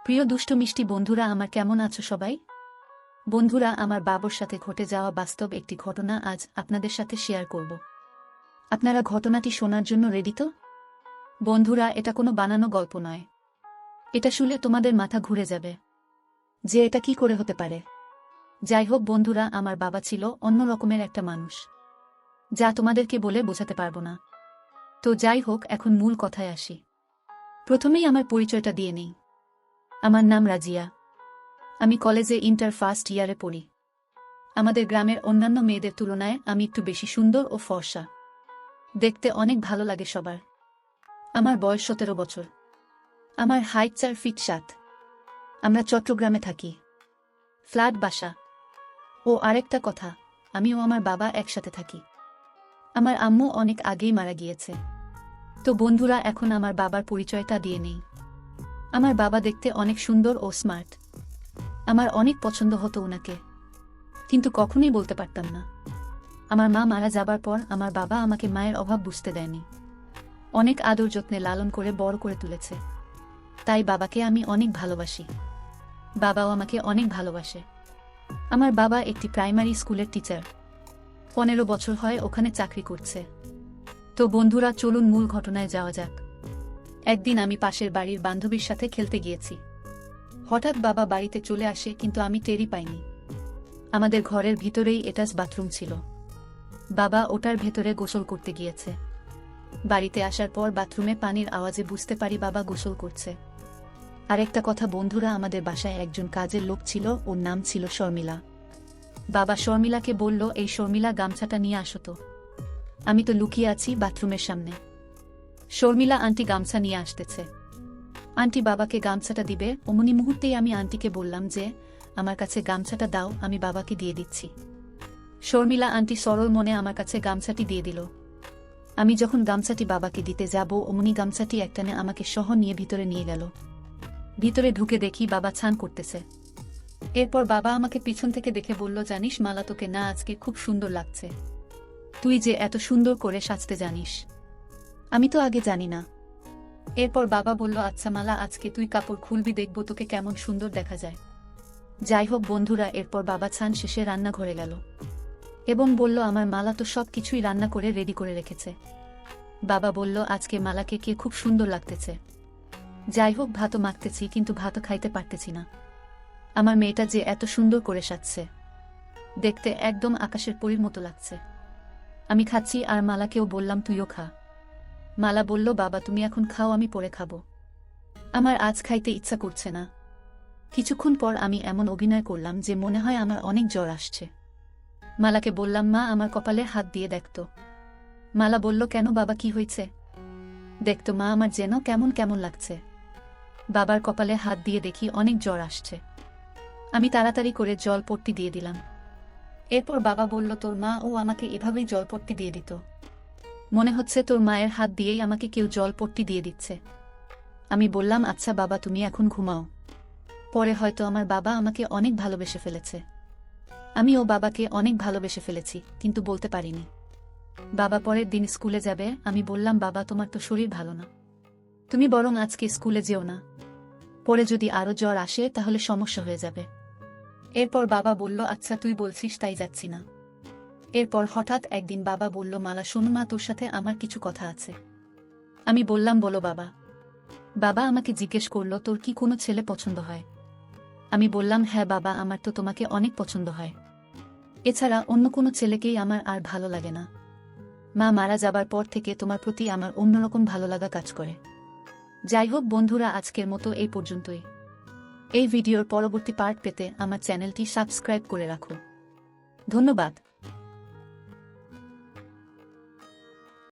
প্রিয় দুষ্টু মিষ্টি বন্ধুরা, আমার কেমন আছো সবাই? বন্ধুরা, আমার বাবার সাথে ঘটে যাওয়া বাস্তব একটি ঘটনা আজ আপনাদের সাথে শেয়ার করব। আপনারা ঘটনাটি শোনার জন্য রেডি তো? বন্ধুরা, এটা কোনো বানানো গল্প নয়। এটা শুনলে তোমাদের মাথা ঘুরে যাবে যে এটা কি করে হতে পারে। যাই হোক বন্ধুরা, আমার বাবা ছিল অন্য রকমের একটা মানুষ, যা তোমাদেরকে বলে বোঝাতে পারবো না। তো যাই হোক, এখন মূল কথায় আসি। প্রথমেই আমার পরিচয়টা দিয়ে নেই। আমার নাম রাজিয়া। আমি কলেজে ইন্টার ফার্স্ট ইয়ারে পড়ি। আমাদের গ্রামের অন্যান্য মেয়েদের তুলনায় আমি একটু বেশি সুন্দর ও ফর্সা। দেখতে অনেক ভালো লাগে সবার। আমার বয়স 17 বছর। আমার হাইট 4 ফিট 7। আমরা চট্টগ্রামে থাকি, ফ্ল্যাট বাসা। ও আরেকটা কথা, আমি ও আমার বাবা একসাথে থাকি। আমার আম্মু অনেক আগেই মারা গিয়েছে। তো বন্ধুরা, এখন আমার বাবার পরিচয়টা দিয়ে নেই। আমার বাবা দেখতে অনেক সুন্দর ও স্মার্ট। আমার অনেক পছন্দ হতো ওনাকে, কিন্তু কখনোই বলতে পারতাম না। আমার মা মারা যাবার পর আমার বাবা আমাকে মায়ের অভাব বুঝতে দেয়নি। অনেক আদর যত্নে লালন করে বড় করে তুলেছে। তাই বাবাকে আমি অনেক ভালোবাসি। বাবাও আমাকে অনেক ভালোবাসে। আমার বাবা একটি প্রাইমারি স্কুলের টিচার। 15 বছর হয় ওখানে চাকরি করছে। তো বন্ধুরা, চলুন মূল ঘটনায় যাওয়া যাক। একদিন আমি পাশের বাড়ির বান্ধবীর সাথে খেলতে গিয়েছি। হঠাৎ বাবা বাড়িতে চলে আসে, কিন্তু আমি টেরই পাইনি। আমাদের ঘরের ভিতরেই অ্যাটাচ বাথরুম ছিল। বাবা ওটার ভেতরে গোসল করতে গিয়েছে। বাড়িতে আসার পর বাথরুমে পানির আওয়াজে বুঝতে পারি বাবা গোসল করছে। আরেকটা কথা বন্ধুরা, আমাদের বাসায় একজন কাজের লোক ছিল, ওর নাম ছিল শর্মিলা। বাবা শর্মিলাকে বলল, এই শর্মিলা, গামছাটা নিয়ে আসো তো। আমি তো লুকিয়ে আছি বাথরুমের সামনে। শর্মিলা আন্টি গামছা নিয়ে আসতেছে। আন্টি বাবাকে গামছাটা দিবে, অমনি মুহূর্তেই আমি আন্টিকে বললাম যে আমার কাছে গামছাটা দাও, আমি বাবাকে দিয়ে দিচ্ছি। শর্মিলা আন্টি সরল মনে আমার কাছে গামছাটি দিয়ে দিল। আমি যখন গামছাটি বাবাকে দিতে যাব, অমনি গামছাটি একটানে আমাকে সহ নিয়ে ভিতরে নিয়ে গেল। ভিতরে ঢুকে দেখি বাবা ছান করতেছে। এরপর বাবা আমাকে পিছন থেকে দেখে বলল, জানিস মালা, তোকে না আজকে খুব সুন্দর লাগছে। তুই যে এত সুন্দর করে সাজতে জানিস, আমি তো আগে জানি না। এরপর বাবা বলল, আচ্ছা মালা, আজকে তুই কাপড় খুলবি, দেখব তোকে কেমন সুন্দর দেখা যায়। যাই হোক বন্ধুরা, এরপর বাবা ছান শেষে রান্নাঘরে গেল এবং বলল, আমার মালা তো সব কিছুই রান্না করে রেডি করে রেখেছে। বাবা বলল, আজকে মালাকে কে খুব সুন্দর লাগতেছে। যাই হোক, ভাতও মাখতেছি, কিন্তু ভাতও খাইতে পারতেছি না। আমার মেয়েটা যে এত সুন্দর করে সাজছে, দেখতে একদম আকাশের পরীর মতো লাগছে। আমি খাচ্ছি আর মালাকেও বললাম, তুইও খা। মালা বলল, বাবা তুমি এখন খাও, আমি পরে খাবো। আমার আজ খাইতে ইচ্ছা করছে না। কিছুক্ষণ পর আমি এমন অভিনয় করলাম যে মনে হয় আমার অনেক জ্বর আসছে। মালাকে বললাম, মা আমার কপালে হাত দিয়ে দেখতো। মালা বলল, কেন বাবা, কি হয়েছে? দেখতো মা, আমার যেন কেমন কেমন লাগছে। বাবার কপালে হাত দিয়ে দেখি অনেক জ্বর আসছে। আমি তাড়াতাড়ি করে জলপট্টি দিয়ে দিলাম। এরপর বাবা বলল, তোর মা ও আমাকে এভাবেই জলপট্টি দিয়ে দিত। মনে হচ্ছে তোর মায়ের হাত দিয়েই আমাকে কেউ জলপট্টি দিয়ে দিচ্ছে। আমি বললাম, আচ্ছা বাবা, তুমি এখন ঘুমাও। পরে হয়তো আমার বাবা আমাকে অনেক ভালোবেসে ফেলেছে। আমিও বাবাকে অনেক ভালোবেসে ফেলেছি, কিন্তু বলতে পারিনি। বাবা পরের দিন স্কুলে যাবে। আমি বললাম, বাবা তোমার তো শরীর ভালো না, তুমি বরং আজকে স্কুলে যেও না। পরে যদি আরো জ্বর আসে তাহলে সমস্যা হয়ে যাবে। এরপর বাবা বলল, আচ্ছা তুই বলছিস তাই যাচ্ছি না। এরপর হঠাৎ একদিন বাবা বলল, মালা শোন মা, তোর সাথে আমার কিছু কথা আছে। আমি বললাম, বলো বাবা। বাবা আমাকে জিজ্ঞেস করল, তোর কি কোনো ছেলে পছন্দ হয়? আমি বললাম, হ্যাঁ বাবা, আমার তো তোমাকে অনেক পছন্দ হয়। এছাড়া অন্য কোনো ছেলেকেই আমার আর ভালো লাগে না। মা মারা যাবার পর থেকে তোমার প্রতি আমার অন্যরকম ভালো লাগা কাজ করে। যাই হোক বন্ধুরা, আজকের মতো এই পর্যন্তই। এই ভিডিওর পরবর্তী পার্ট পেতে আমার চ্যানেলটি সাবস্ক্রাইব করে রাখো। ধন্যবাদ।